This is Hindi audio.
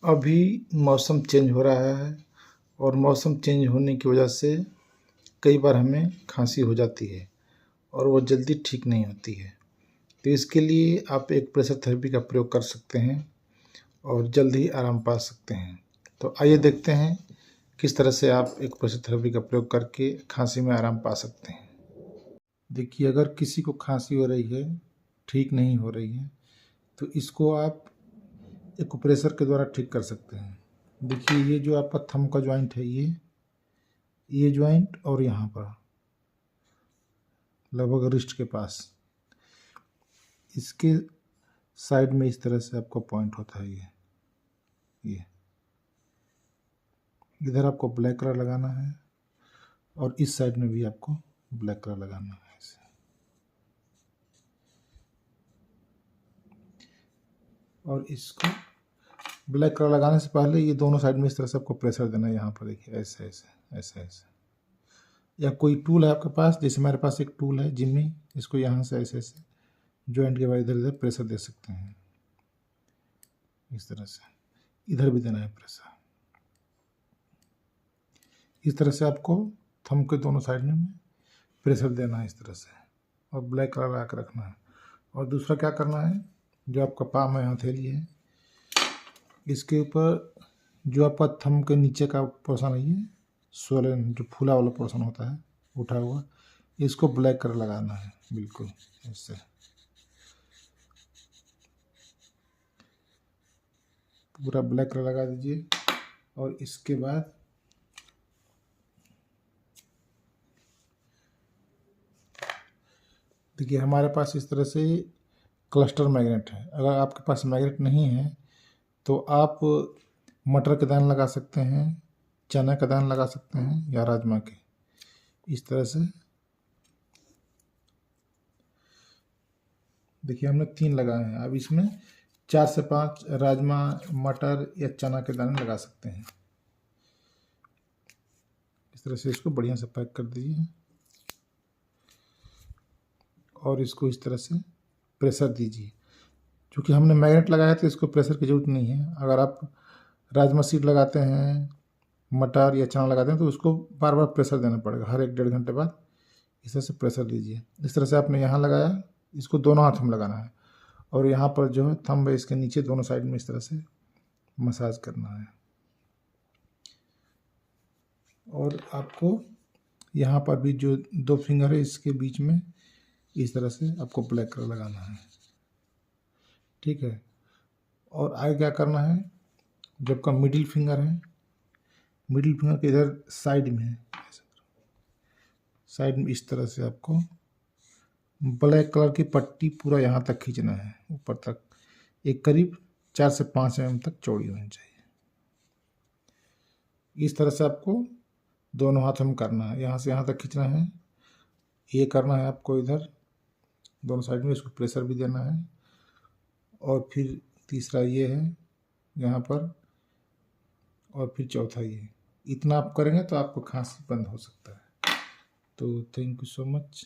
अभी मौसम चेंज हो रहा है और मौसम चेंज होने की वजह से कई बार हमें खांसी हो जाती है और वो जल्दी ठीक नहीं होती है। तो इसके लिए आप एक प्रेशर थेरेपी का प्रयोग कर सकते हैं और जल्द ही आराम पा सकते हैं। तो आइए देखते हैं किस तरह से आप एक प्रेशर थेरेपी का प्रयोग करके खांसी में आराम पा सकते हैं। देखिए, अगर किसी को खांसी हो रही है, ठीक नहीं हो रही है, तो इसको आप एक्यूप्रेशर के द्वारा ठीक कर सकते हैं। देखिए, ये जो आपका थंब का जॉइंट है, ये जॉइंट और यहाँ पर लगभग रिस्ट के पास, इसके साइड में इस तरह से आपको पॉइंट होता है। ये इधर आपको ब्लैक कलर लगाना है और इस साइड में भी आपको ब्लैक कलर लगाना है ऐसे। और इसको ब्लैक कलर लगाने से पहले ये दोनों साइड में इस तरह से आपको प्रेशर देना है। यहाँ पर देखिए, ऐसे ऐसे ऐसे ऐसे। या कोई टूल है आपके पास, जैसे मेरे पास एक टूल है जिम्मी, इसको यहाँ से ऐसे ऐसे जॉइंट के बाद इधर इधर प्रेशर दे सकते हैं। इस तरह से इधर भी देना है प्रेशर। इस तरह से आपको थंब के दोनों साइड में प्रेशर देना है इस तरह से, और ब्लैक कलर लगा कर रखना है। और दूसरा क्या करना है, जो आपका पाम है, हथेली है, इसके ऊपर जो आपका थंब के नीचे का पोर्शन है, ये स्वोलन जो फूला वाला पोर्शन होता है उठा हुआ, इसको ब्लैक कलर लगाना है बिल्कुल इससे। पूरा ब्लैक कलर लगा दीजिए। और इसके बाद देखिए, हमारे पास इस तरह से क्लस्टर मैग्नेट है। अगर आपके पास मैग्नेट नहीं है तो आप मटर के दाने लगा सकते हैं, चना का दाना लगा सकते हैं, या राजमा के। इस तरह से देखिए, हमने 3 लगाए हैं। अब इसमें 4 से 5 राजमा, मटर या चना के दाने लगा सकते हैं। इस तरह से इसको बढ़िया से पैक कर दीजिए और इसको इस तरह से प्रेशर दीजिए। क्योंकि हमने मैग्नेट लगाया है तो इसको प्रेशर की ज़रूरत नहीं है। अगर आप राजमा सीड लगाते हैं, मटर या चना लगाते हैं, तो उसको बार बार प्रेशर देना पड़ेगा, हर 1 डेढ़ घंटे बाद इस तरह से प्रेशर दीजिए। इस तरह से आपने यहाँ लगाया, इसको दोनों हाथों में लगाना है और यहाँ पर जो है थंब है, इसके नीचे दोनों साइड में इस तरह से मसाज करना है। और आपको यहाँ पर भी जो 2 फिंगर है, इसके बीच में इस तरह से आपको ब्लैक कलर लगाना है। ठीक है। और आगे क्या करना है, जब का मिडिल फिंगर है, मिडिल फिंगर के इधर साइड में, साइड में इस तरह से आपको ब्लैक कलर की पट्टी पूरा यहाँ तक खींचना है, ऊपर तक, एक करीब 4 से 5 mm तक चौड़ी होनी चाहिए। इस तरह से आपको दोनों हाथों में करना है, यहाँ से यहाँ तक खींचना है। ये करना है आपको इधर दोनों साइड में, इसको प्रेशर भी देना है। और फिर तीसरा ये है यहाँ पर, और फिर चौथा ये। इतना आप करेंगे तो आपको खांसी बंद हो सकता है। तो थैंक यू सो मच।